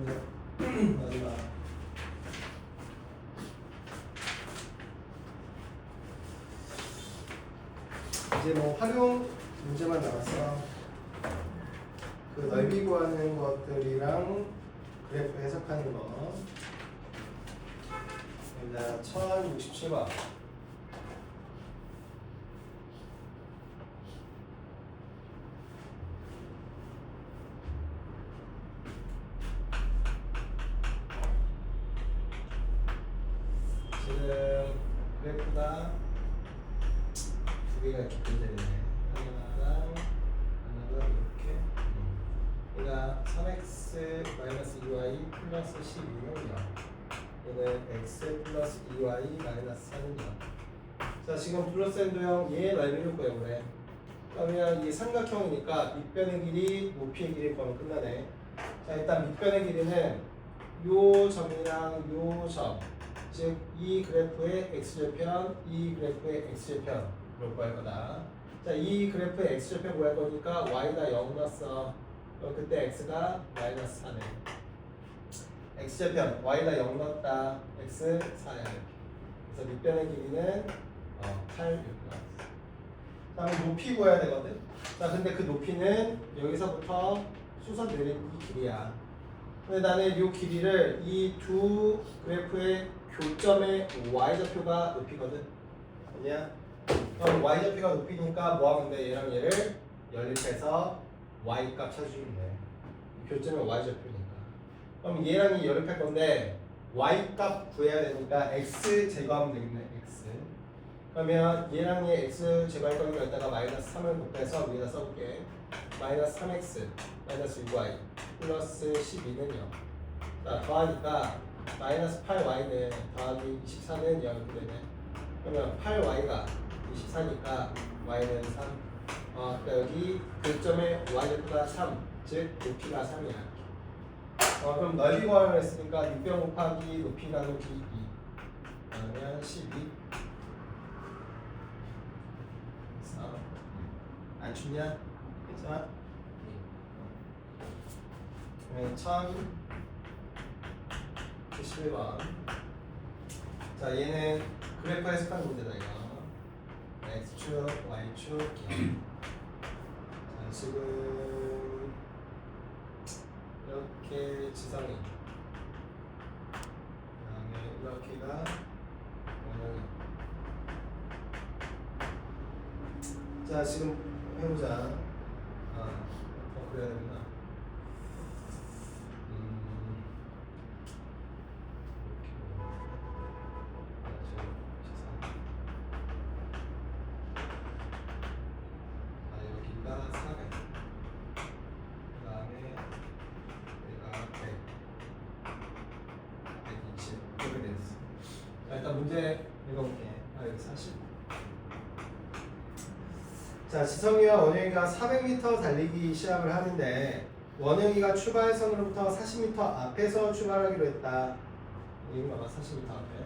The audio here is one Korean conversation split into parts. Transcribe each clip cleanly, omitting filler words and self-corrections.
마지막. 이제 뭐 활용 문제만 남았어. 그 넓이 구하는 것들이랑 그래프 해석하는 거. 여기다 1067번. 지금 그래프가 두 개가 이렇게 존재되네. 하나랑 이렇게. 얘가 3x-2y 플러스 12는 0. 얘는 x 플러스 2y 마이너스 4는 0. 자, 지금 블러스앤도형 얘의 넓이를 구해보래. 그러면 이게 삼각형이니까 밑변의 길이, 높이의 길이 구하면 끝나네. 자, 일단 밑변의 길이는 요 점이랑 요 점, 즉 이 그래프의 x절편, 이 그래프의 x절편을 구할 거다. 자, 이 그래프의 x절편 구할 거니까 y가 0 넣었어. 그럼 그때 x가 마이너스 4네. x절편 y가 0 넣었다. x 4야. 그래서 밑변의 길이는 8 이렇게 나왔어. 다음에 높이 구해야 되거든. 자, 근데 그 높이는 여기서부터 수선 내린 이 길이야. 근데 나는 이 길이를 이 두 그래프의 교점의 y좌표가 높이거든. 아니야? 그럼 y좌표가 높이니까 뭐 하면 돼? 얘랑 얘를 연립해서 y 값 찾아주면 돼. 교점의 y좌표니까. 그럼 얘랑 이 연립할 건데 y 값 구해야 되니까 x 제거하면 되겠네. x. 그러면 얘랑 얘 x 제거할 거니까 여기다가 마이너스 3을 곱해서 위에다 써볼게. 마이너스 3x 마이너스 6y 플러스 12는 0. 자, 더하니까 마이너스 8y는 더하기 24는 0이 되네. 그러면 8y가 24니까 y는 3. 그러니까 여기 교점의 y좌표가 3, 즉 높이가 3이야. 그럼 넓이 구하려고 했으니까 6변 곱하기 높이 나누기 2. 그러면 12. 안 춥냐? 괜찮아? 1071번. 자, 얘는 그래프 해석하는 문제다 이거. x축, y축, 자, 지금 이렇게 지성이, 그다음에 이렇게가 원형이. 자, 지금 해보자. 그래야 되구나. 여기가 400. 그 다음에 여기가 100, 120 이렇게 됐어. 자, 일단 문제 읽어볼게. 여기 40. 자, 지성이와 원영이가 400m 달리기 시합을 하는데 원영이가 출발선으로부터 40m 앞에서 출발하기로 했다. 여기 봐봐, 40m 앞에.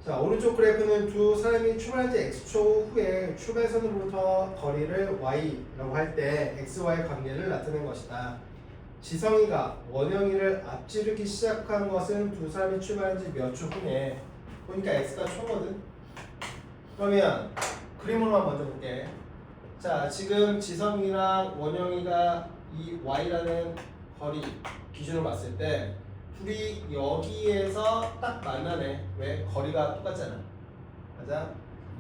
자, 오른쪽 그래프는 두 사람이 출발한 지 x초 후에 출발선으로부터 거리를 y라고 할 때 xy 관계를 나타낸 것이다. 지성이가 원영이를 앞지르기 시작한 것은 두 사람이 출발한 지 몇 초 후에. 보니까 x가 초거든. 그러면 그림으로만 먼저 볼게. 자, 지금 지성이랑 원영이가 이 y라는 거리 기준으로 봤을 때 둘이 여기에서 딱 만나네. 왜? 거리가 똑같잖아. 맞아?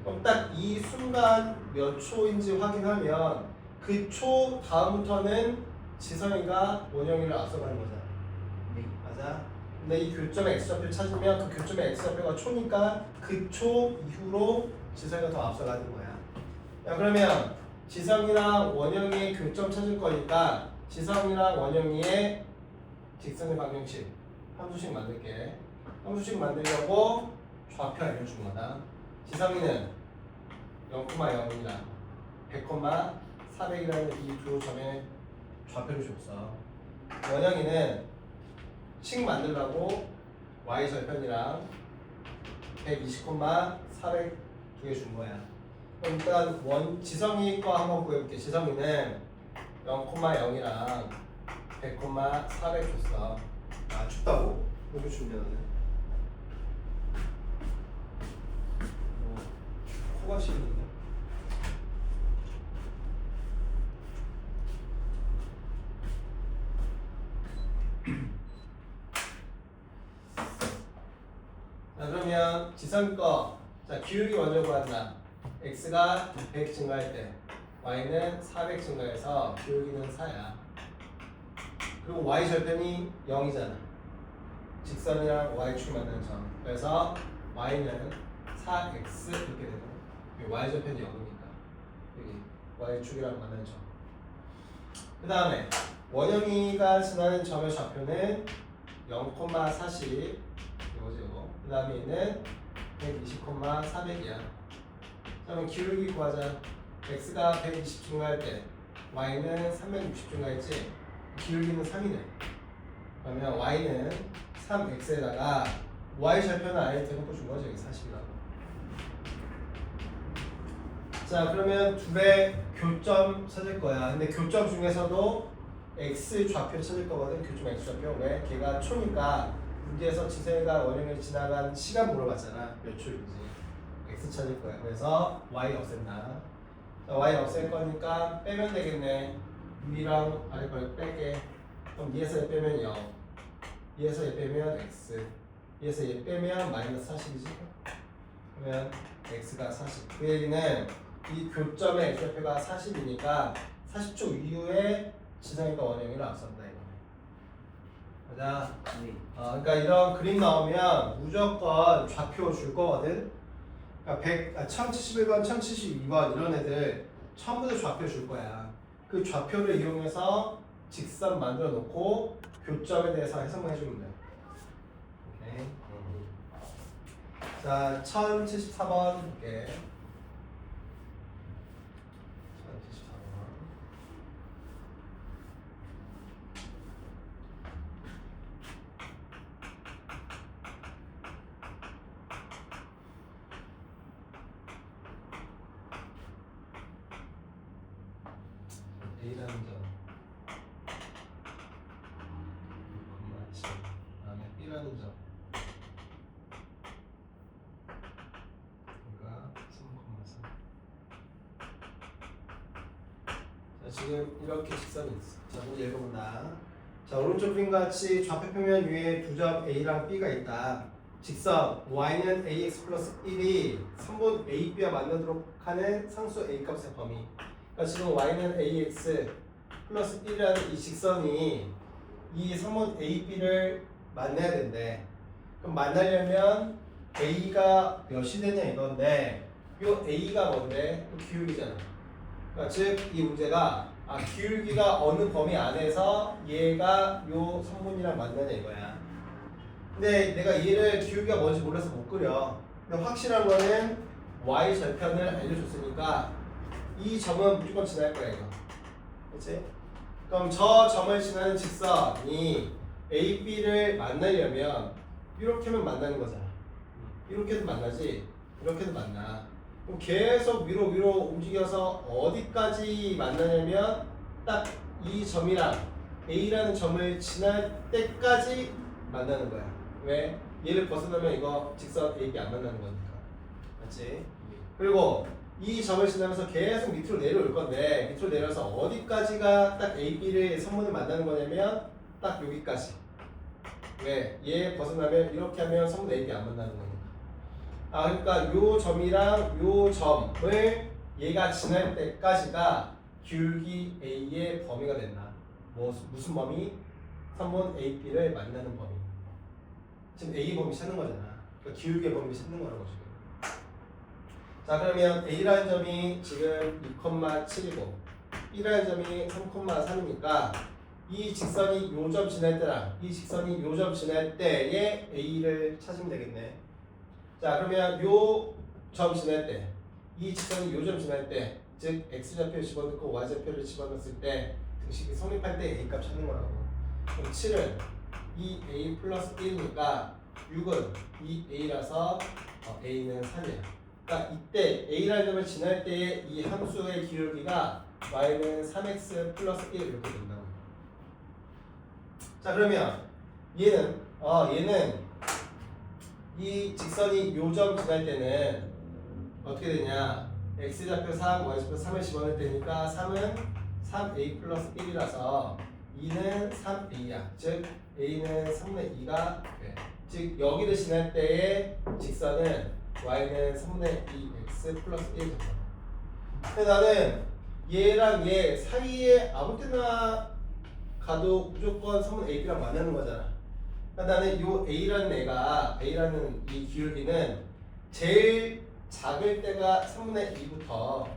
그럼 딱 이 순간 몇 초인지 확인하면 그 초 다음부터는 지성이가 원영이를 앞서가는 거잖아. 맞아? 근데 이 교점의 x좌표 찾으면 그 교점의 x좌표가 초니까 그 초 이후로 지성이가 더 앞서가는 거야. 야, 그러면 지성이랑 원영이의 교점 찾을 거니까 지성이랑 원영이의 직선의 방정식 함수식 만들게. 함수식 만들려고 좌표 알려준 거다. 지성이는 0,0이랑 100,400이라는 이 두 점의 좌표를 줬어. 원영이는 식 만들려고 y 절편이랑 120,400 두 개 준 거야. 그럼 일단 지성이 거 한번 구해볼게. 지성이는 0,0이랑 100,400 줬어. 아 춥다고? 이거 준비하네. 코가 시리는데. 자 그러면 지선 거. 자 기울기 먼저 구한다. x가 100 증가할 때 y는 400 증가해서 기울기는 4야. 그리고 y 절편이 0이잖아. 직선이랑 y축이 만나는 점. 그래서 y는 4x 이렇게 되는 거야. y 절편이 0이니까 여기 y축이랑 만나는 점. 그 다음에 원형이가 지나는 점의 좌표는 0,40 이거지 이거. 그 다음에 얘는 120,400이야. 그러면 기울기 구하자. x가 120 증가할 때 y는 360 증가했지. 기울기는 3이네. 그러면 y는 3x에다가 y 절편은 아예 대놓고 준 거죠. 여기 40이라고. 자 그러면 두 배 교점 찾을 거야. 근데 교점 중에서도 x 좌표를 찾을 거거든. 교점 x 좌표. 왜? 걔가 초니까 문제에서 지선이가 원형을 지나간 시간 물어봤잖아. 몇 초인지. x 찾을 거야. 그래서 y 없앤다. 자, y 없앨 거니까 빼면 되겠네. 위랑 아래 걸 빼게. 그럼 2에서 얘 빼면 0. 2에서 얘 빼면 x. 2에서 얘 빼면 마이너스 40이지. 그러면 x가 40. 그 얘기는 이 교점의 x좌표가 40이니까 40초 이후에 지성이가 원형을 앞선다 이거네. 맞아. 그러니까 이런 그림 나오면 무조건 좌표 줄 거거든. 그러니까 1071번, 1072번 이런 애들 처음부터 좌표 줄 거야. 그 좌표를 이용해서 직선 만들어 놓고 교점에 대해서 해석만 해주면 돼. 오케이. 자, 1074번 볼게. 1074번. A라는 점. 다음에 B라는 점. 그러니까 3,4. 자 지금 이렇게 직선이 있어. 자 문제 읽어본다. 자 오른쪽 그림과 같이 좌표 평면 위에 두 점 A랑 B가 있다. 직선 y는 ax 플러스 1이 3분 ab와 만나도록 하는 상수 a 값의 범위. 그러니까 지금 y는 ax 플러스 1이라는 이 직선이 이 3분 ab를 만나야 된대. 그럼 만나려면 a가 몇이 되냐 이건데 요 a가 뭔데? 기울기잖아. 그러니까 즉 이 문제가 기울기가 어느 범위 안에서 얘가 요 3분이랑 만나냐 이거야. 근데 내가 얘를 기울기가 뭔지 몰라서 못 그려. 근데 확실한 거는 y 절편을 알려줬으니까 이 점은 무조건 지날 거야 이거. 그렇지? 그럼 저 점을 지나는 직선이 A, B를 만나려면 이렇게만 만나는 거잖아. 이렇게도 만나지, 이렇게도 만나. 그럼 계속 위로 움직여서 어디까지 만나냐면 딱 이 점이랑 A라는 점을 지날 때까지 만나는 거야. 왜? 얘를 벗어나면 이거 직선 A, B 안 만나는 거니까. 맞지? 그리고 이 점을 지나면서 계속 밑으로 내려올 건데 밑으로 내려서 어디까지가 딱 A, B를 선문을 만나는 거냐면 딱 여기까지. 왜? 얘 벗어나면 이렇게 하면 선문 A, B 안 만나는 거니까. 그러니까 요 점이랑 요 점을 얘가 지날 때까지가 기울기 A의 범위가 된다. 무슨 범위? 선문 A, B를 만나는 범위. 지금 A 범위 찾는 거잖아. 그러니까 기울기의 범위 찾는 거라고 지금. 자 그러면 A라는 점이 지금 2,7이고 B라는 점이 3,3이니까 이 직선이 요 점 지날 때랑 이 직선이 요 점 지날 때에 A를 찾으면 되겠네. 자 그러면 요 점 지날 때 이 직선이 요 점 지날 때 즉 X좌표를 집어넣고 Y좌표를 집어넣었을 때 등식이 성립할 때 A값 찾는 거라고. 그럼 7은 2A 플러스 1이니까 6은 2A라서 A는 3이야. 그러니까 이때 A라는 점을 지날 때의 이 함수의 기울기가 Y는 3X 플러스 1 이렇게 된다고. 자 그러면 얘는 이 직선이 요점 지날 때는 어떻게 되냐? x좌표 3, y좌표 3을 집어넣을 때니까 3은 3a 플러스 1이라서 2는 3a야. 즉 a는 3분의 2가 돼. 즉 여기를 지날 때의 직선은 y는 3분의 2x 플러스 1 된다. 근데 나는 얘랑 얘 사이에 아무 때나 가도 무조건 3분의 ab랑 만나는 거잖아. 그러니까 나는 요 A라는 이 기울기는 제일 작을 때가 3분의 2부터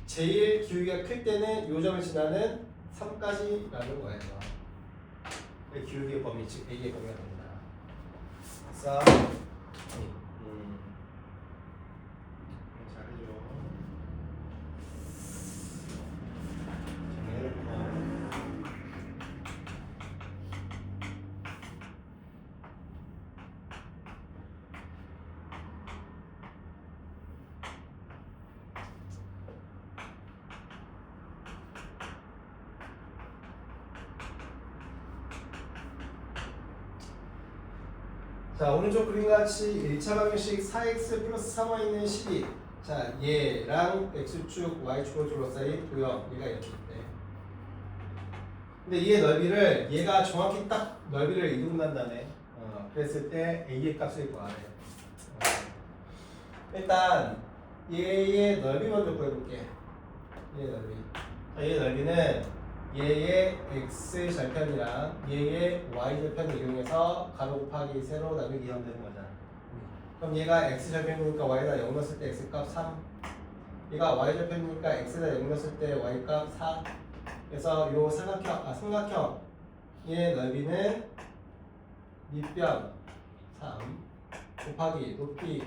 제일 기울기가 클 때는 요 점을 지나는 3까지라는 거예요. 기울기의 범위, 즉 A의 범위가 됩니다. 그래서 잘해줘. 정리해놓고. 자 오른쪽 그림같이 1차 방정식 4x 플러스 3y는 12. 자 얘랑 x축 y축을 둘러싸인 도형 얘가 이렇게 있대. 근데 얘의 넓이를 얘가 정확히 딱 넓이를 이동한다네. 그랬을 때 a의 값을 구하래. 일단 얘의 넓이 먼저 구해볼게. 얘의 넓이. 자, 얘의 넓이는 얘의 x 절편이랑 얘의 y 절편을 이용해서 가로 곱하기 세로 나누기 2 하면 되는 거잖아. 그럼 얘가 x 절편이니까 y에다 0 넣었을 때 x 값 3. 얘가 y 절편이니까 x에다 0 넣었을 때 y 값 4. 그래서 요 삼각형 얘의 넓이는 밑변 3 곱하기 높이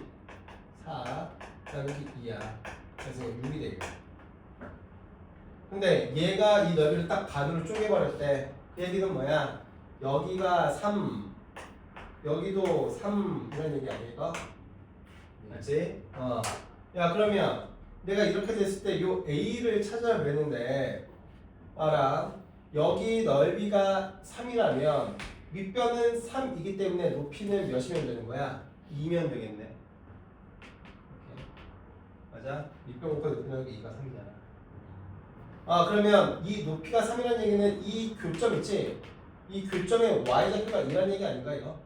4 나누기 2야. 그래서 6이 되고. 근데 얘가 이 넓이를 딱 반으로 쪼개버릴 때 그 얘기는 뭐야? 여기가 3 여기도 3 이런 얘기 아닐까? 맞지? 야 그러면 내가 이렇게 됐을 때 요 A를 찾아내는데 알아? 여기 넓이가 3이라면 밑변은 3이기 때문에 높이는 몇이면 되는 거야? 2면 되겠네. 이렇게. 맞아? 밑변 곱하기 높이 나누기 2가 3이잖아. 그러면 이 높이가 3이라는 얘기는 이 교점 있지? 이 교점의 y좌표가 2라는 얘기 아닌가 이거?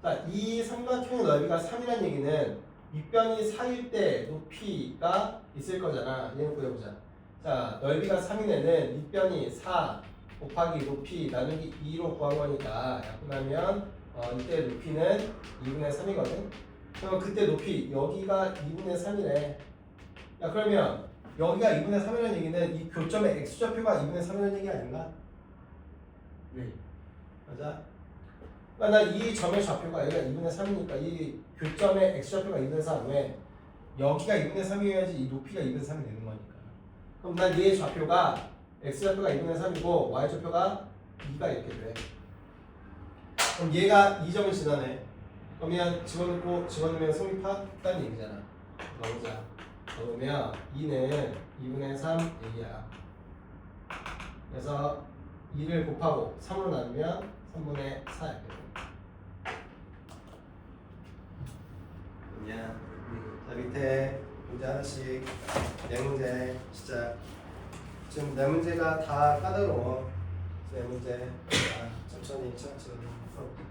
자, 이 삼각형의 넓이가 3이라는 얘기는 밑변이 4일 때 높이가 있을 거잖아. 얘는 구해보자. 자, 넓이가 3인 애는 밑변이 4 곱하기 높이 나누기 2로 구한 거니까 약분하면 이때 높이는 2분의 3이거든. 그럼 그때 높이 여기가 2분의 3이래. 야 그러면 여기가 2분의 3이라는 얘기는 이 교점의 x좌표가 2분의 3이라는 얘기 아닌가? 네. 맞아? 그러니까 나 이 점의 좌표가 여기가 2분의 3이니까 이 교점의 x좌표가 2분의 3 왜? 여기가 2분의 3이어야지 이 높이가 2분의 3이 되는 거니까. 그럼 난 얘의 좌표가 x좌표가 2분의 3이고 y좌표가 2가 이렇게 돼. 그럼 얘가 이 점을 지나네. 그러면 집어넣으면 성립한다는 얘기잖아. 넣어보자. 그러면 2는 2분의 3a야. 그래서 2를 곱하고 3으로 나누면 3분의 4야. 그냥 자 밑에 문제 하나씩 네 문제 시작. 지금 네 문제가 다 까다로워. 네 문제 천천히 풀어볼게.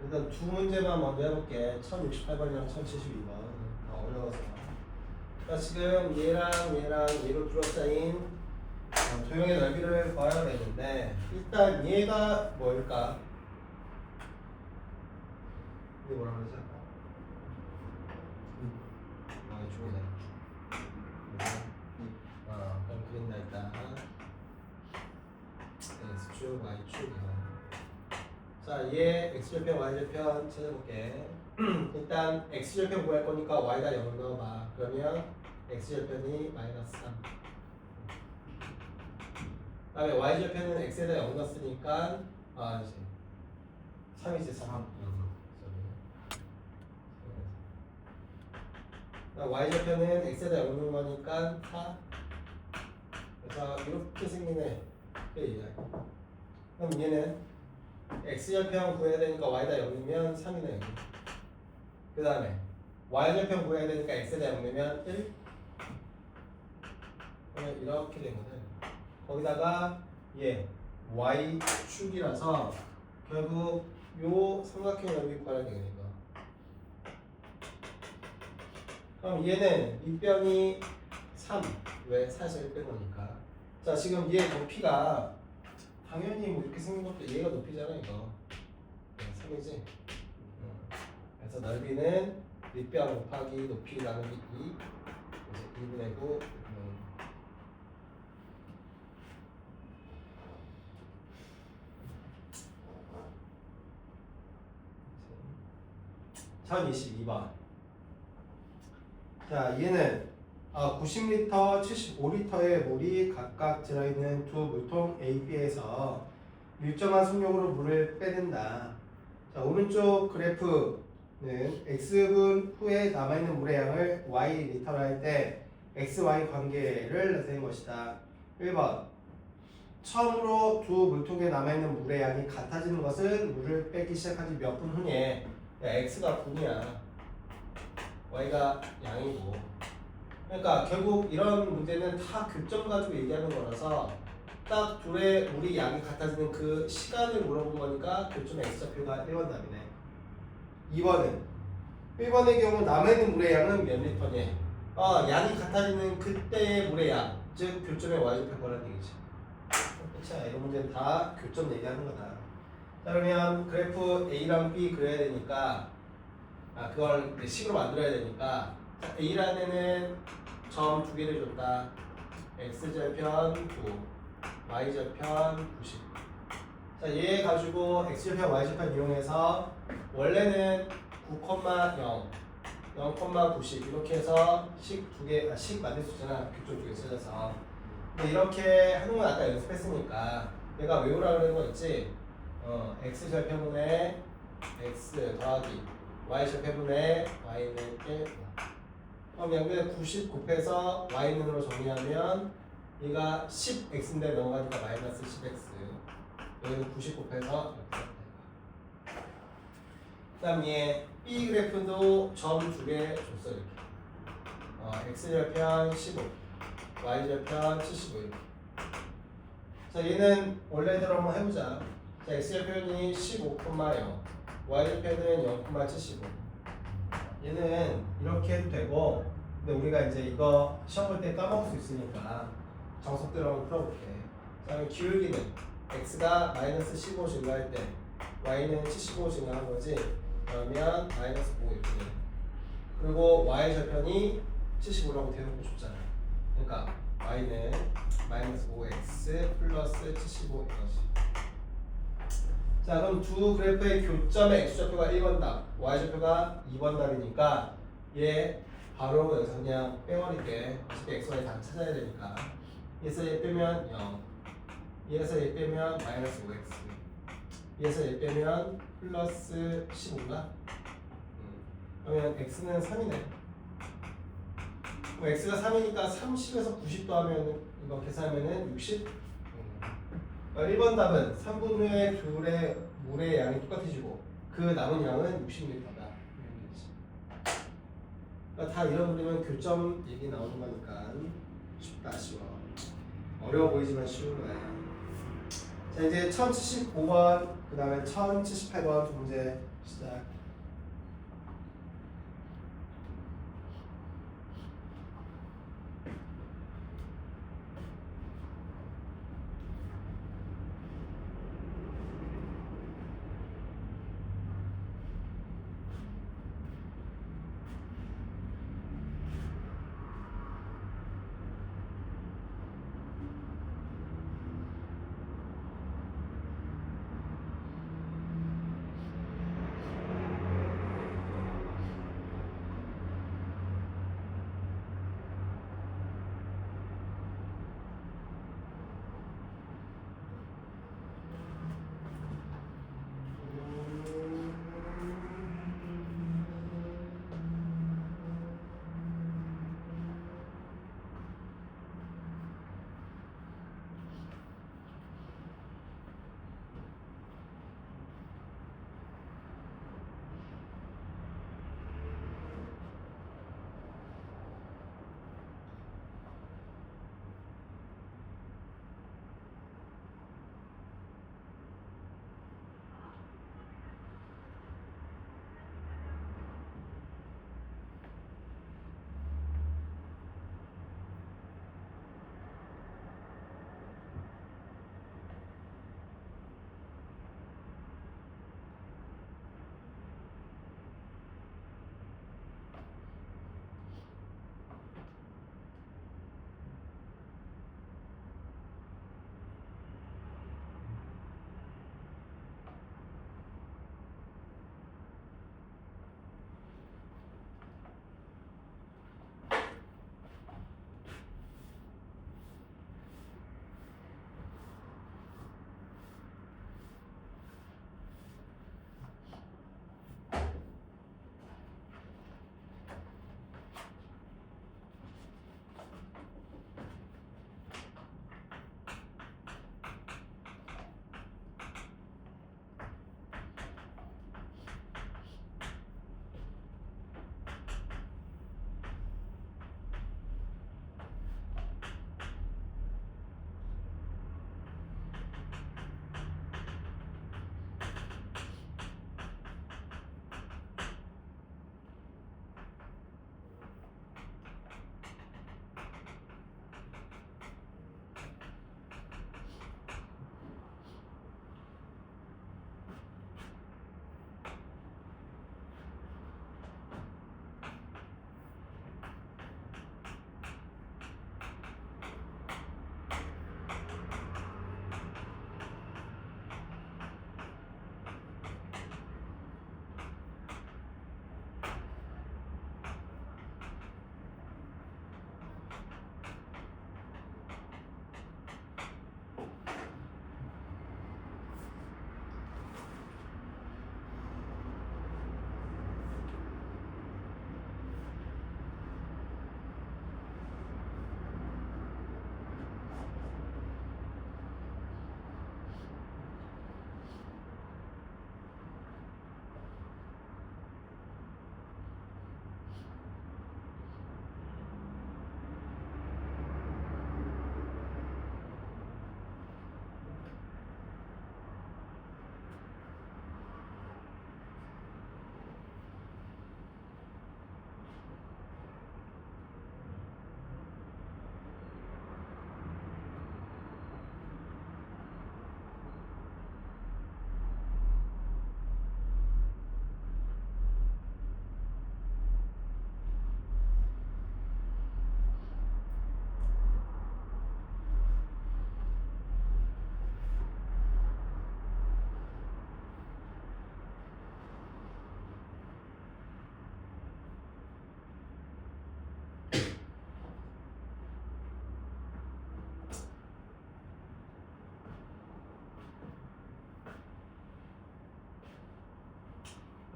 일단 두 문제만 먼저 해볼게. 1068번이랑 1072번. 어려워서. 자, 지금 얘랑 얘로 둘러싸인 도형의 넓이를 구해야 되는데 일단 얘가 뭘까? 이게 뭐라 그러지? 중이다. 그럼 그린다 일단. X축, Y축이야. 자, 얘 X절편, Y절편 찾아볼게. 일단 X절편 구할 거니까 Y다 0 넣어봐. 그러면 X절편이 마이너스 3. 그 다음에 Y절편은 X에다 0 넣었으니까 이제 3이지 3. Y절편은 X에다 0 넣은 거니까 4. 그래서 이렇게 생기네. 그럼 얘는 X절편 구해야 되니까 Y다 0이면 3이네 여기. 그 다음에 Y절편 구해야 되니까 X에다 0 넣으면 1. 그러면 이렇게 되거든. 거기다가 얘 Y축이라서 결국 요 삼각형 넓이 구해야 되니까. 그럼 얘는 밑변이 3. 왜? 4에서 1 뺀 거니까. 자, 지금 얘 높이가 당연히 뭐 이렇게 생긴 것도 얘가 높이잖아 이거. 3이지. 그래서 넓이는 밑변 곱하기 높이 나누기 2. 그래서 2분의 9. 전 22번. 자, 얘는 90리터, 75리터의 물이 각각 들어있는 두 물통 A, B에서 일정한 속력으로 물을 빼낸다. 자, 오른쪽 그래프는 X분 후에 남아있는 물의 양을 Y 리터로 할 때 X, Y 관계를 나타낸 것이다. 1번. 처음으로 두 물통에 남아있는 물의 양이 같아지는 것은 물을 빼기 시작한 지 몇 분 후에 X가 분이야. Y가 양이고. 그러니까 결국 이런 문제는 다 교점 가지고 얘기하는 거라서 딱 둘의 물이 양이 같아지는 그 시간을 물어본 거니까 교점 X좌표가 1번 답이네. 2번은 1번의 경우 남아있는 물의 양은 몇 리터니? 양이 같아지는 그때의 물의 양, 즉 교점의 Y좌표 거라는 얘기지. 그렇죠? 이런 문제는 다 교점 얘기하는 거다. 자, 그러면 그래프 A랑 B 그려야 되니까 그걸 식으로 만들어야 되니까 자, A라는 점 두 개를 줬다. X절편 9, Y절편 90. 자, 얘 가지고 X절편, Y절편 이용해서 원래는 9,0, 0,90 이렇게 해서 식 두 개, 식 만들 수 있잖아. 교점 두 개 찾아서. 근데 이렇게 하는 건 아까 연습했으니까 내가 외우라 그러는 거 있지? X절편분의 X 더하기 Y절편분의 Y는 1. 그럼 양변에 90 곱해서 Y는으로 정리하면 얘가 10X인데 넘어가니까 마이너스 10X. 여기는 90 곱해서 이렇게. 그 다음 얘 B 그래프도 점 두 개 줬어 이렇게. X절편 15, Y절편 75 이렇게. 자, 얘는 원래대로 한번 해보자. 자, X절편이 15,0, Y절편은 0,75. 얘는 이렇게 해도 되고, 근데 우리가 이제 이거 시험 볼 때 까먹을 수 있으니까 정석대로 한번 풀어볼게. 그 다음에 기울기는 X가 마이너스 15 증가할 때 Y는 75 증가한 거지. 그러면 마이너스 5 이렇게 돼. 그리고 Y 절편이 75라고 대놓고 줬잖아. 그러니까 Y는 마이너스 5X 플러스 75 이것이. 자, 그럼 두 그래프의 교점의 X좌표가 1번 답, Y좌표가 2번 답이니까 얘 바로 여기서 그냥 빼버릴게. 어차피 X, Y 다 찾아야 되니까. 얘에서 얘 빼면 0, 얘에서 얘 빼면 마이너스 5X, 얘에서 얘 빼면 플러스 15인가? 그러면 X는 3이네. 그럼 X가 3이니까 30에서 90 더하면 이거 계산하면은 60? 1번 답은 3분 후에 둘의 물의 양이 똑같아지고 그 남은 양은 60m다. 그러니까 다 잃어버리면 교점 얘기 나오는 거니까 쉽다 쉬워. 어려워 보이지만 쉬운 거야. 자, 이제 1075번 그 다음에 1078번 두 문제 시작.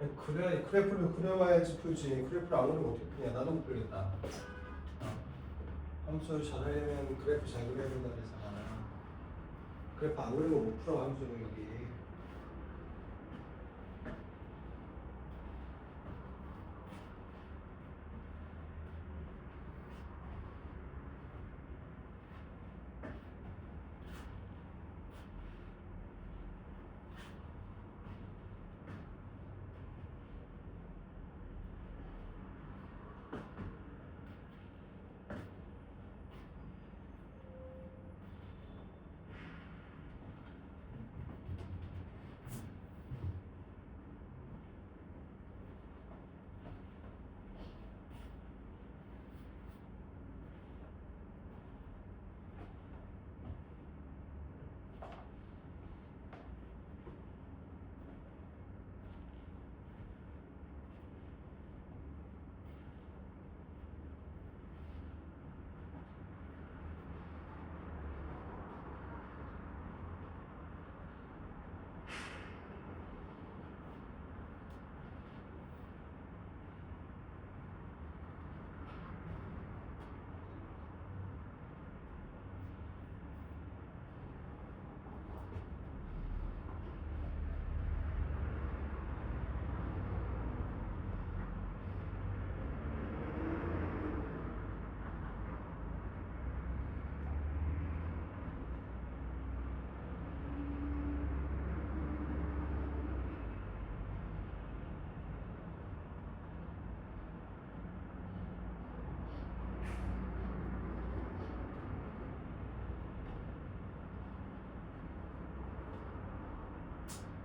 아니, 그래 그래프를 그려봐야지 풀지. 그래프를 안 그리면 어떻게 푸냐. 나도 못 풀겠다. 함수를 잘하려면 그래프 잘 그려야 된다 그랬잖아. 그래프 안 그리면 못 풀어 함수는 여기.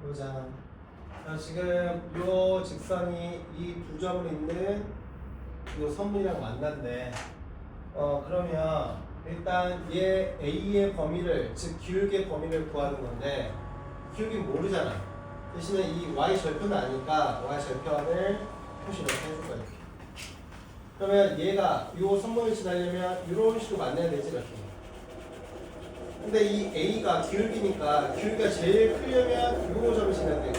보자. 자, 지금 요 직선이 이 두 점을 잇는 요 선분이랑 만난대. 그러면 일단 얘 A의 범위를, 즉 기울기의 범위를 구하는 건데 기울기는 모르잖아. 대신에 이 Y 절편을 아니까 Y 절편을 표시 이렇게 해줄 거야. 이렇게. 그러면 얘가 요 선분을 지나려면 이런 식으로 만나야 되지 이렇게. 근데 이 A가 기울기니까 기울기가 제일 크려면 요 점을 지날 때,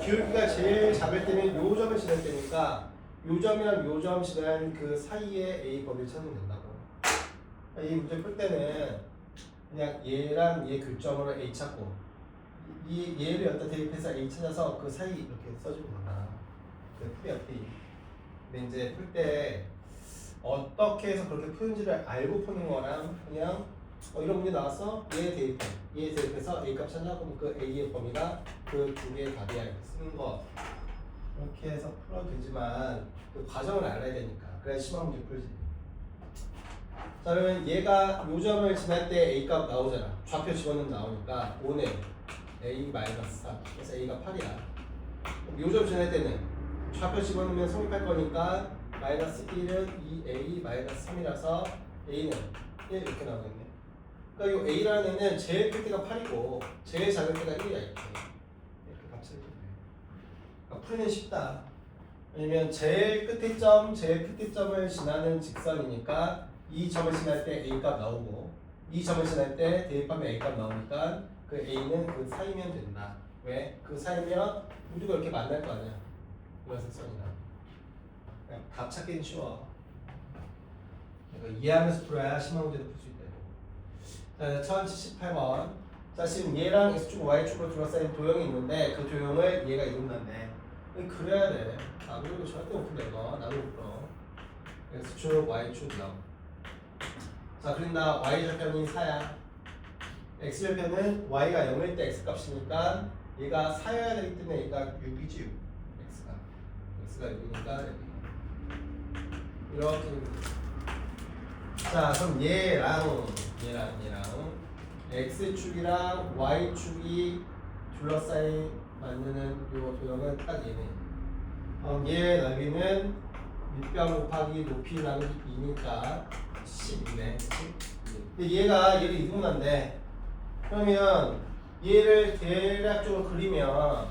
기울기가 제일 작을 때는 요 점을 지날 때니까 요 점이랑 요 점 지난 그 사이에 A 범위를 찾으면 된다고. 이 문제 풀 때는 그냥 얘랑 얘 교점으로 A 찾고 이 얘를 여기다 대입해서 A 찾아서 그 사이 이렇게 써주면 된다. 그 풀이야 풀이. 근데 이제 풀 때 어떻게 해서 그렇게 푸는지를 알고 푸는 거랑 그냥 이런 문제 나왔어? 얘 대입해. 얘 대입해서 A 값 찾아. 그럼 그 A의 범위가 그 두 개의 답이야. 이렇게 쓰는 거. 이렇게 해서 풀어도 되지만 그 과정을 알아야 되니까. 그래야 심한 문제 풀지. 자, 그러면 얘가 요 점을 지날 때 A 값 나오잖아. 좌표 집어넣으면 나오니까 5네. A-4. 그래서 A가 8이야. 요 점 지날 때는 좌표 집어넣으면 성립할 거니까 마이너스 1은 2A-3이라서 A는 1 이렇게 나오겠네. 그러니까 이 A라는 애는 제일 클 때가 8이고 제일 작을 때가 1이야. 이렇게 값을 줘. 그러니까 풀이는 쉽다. 왜냐면 제일 끝의 점, 제일 끝의 점을 지나는 직선이니까 이 점을 지날 때 A 값 나오고 이 점을 지날 때 대입하면 A 값 나오니까 그 A는 그 사이면 된다. 왜? 그 사이면 모두가 이렇게 만날 거 아니야. 이런 직선이나. 그냥 값 찾기는 쉬워. 그러니까 이해하면서 풀어야 심한 문제도 풀 수 있다. 자, 1078번. 자, 지금 얘랑 X축, Y축으로 둘러싸인 도형이 있는데 그 도형을 얘가 이룬다네. 그래야 돼. 아, 그리고 절대 못 풀려 이거. 나도 못 풀어. X축, Y축 요. 자, 그린다. Y절편이 4야. X절편은 Y가 0일 때 X값이니까 얘가 4여야 되기 때문에 얘가 6이지 6. X가 6이니까 이렇게. 자, 그럼 얘랑 X축이랑 Y축이 둘러싸인 만드는 요 도형은 딱 얘네. 얘 넓이는 밑변 곱하기 높이 나누기 2니까 12네. 근데 얘를 이동한데 그러면 얘를 대략적으로 그리면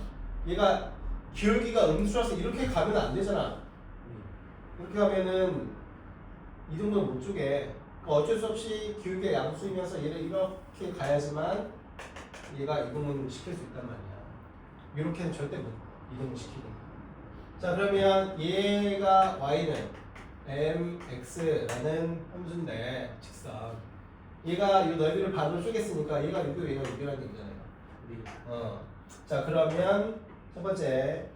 얘가 기울기가 음수라서 이렇게 가면 안 되잖아. 이렇게 가면은 이 정도는 못 주게. 어쩔 수 없이 기울기가 양수이면서 얘를 이렇게 가야지만 얘가 이동을 시킬 수 있단 말이야. 이렇게는 절대 못 이동을 시키고. 자, 그러면 얘가 y는 mx라는 함수인데 직선. 얘가 이 넓이를 반으로 쪼갰으니까 얘가 6이고 얘가 6이라는 얘기잖아요. 자, 그러면 첫 번째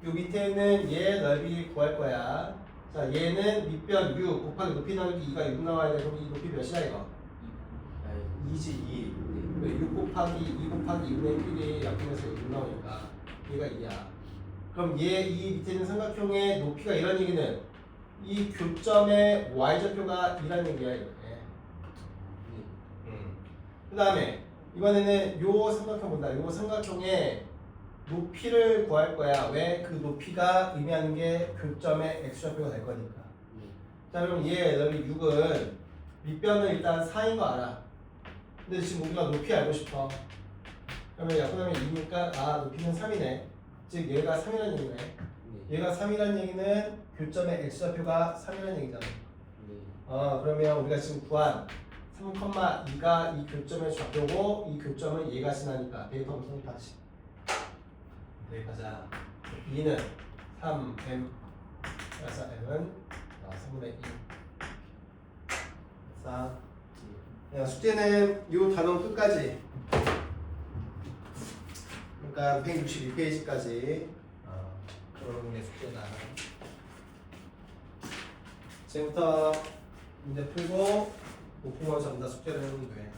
요 밑에 있는 얘 넓이 구할 거야. 자, 얘는 밑변 6 곱하기 높이 나누기 2가 6 나와야 돼. 그럼 이 높이 몇이야 이거? 2지 2. 6 곱하기 2 곱하기 2분의 1이 약분해서 6 나오니까 얘가 2야. 그럼 이 밑에 있는 삼각형의 높이가 이런 얘기는 이 교점의 y좌표가 2라는 얘기야 이렇게. 그 다음에 이번에는 요 삼각형 본다. 요 삼각형의 높이를 구할 거야. 왜? 그 높이가 의미하는 게 교점의 x좌표가 될 거니까. 자, 그럼 얘 넓이 6은 밑변은 일단 4인 거 알아. 근데 지금 우리가 높이 알고 싶어. 그러면 약분하면 2니까 높이는 3이네. 즉 얘가 3이라는 얘기네. 얘가 3이라는 얘기는 교점의 x좌표가 3이라는 얘기잖아. 그러면 우리가 지금 구한 3,2가 이 교점의 좌표고 이 교점은 얘가 지나니까 대입하면 성립하지. 대입하자. 2는 3m 그래서 m은 3분의 1. 자, 숙제는 이 단원 끝까지. 그러니까 162페이지까지 그런 게 숙제다. 지금부터 문제 풀고 목표만 전부 다 숙제를 하면 돼.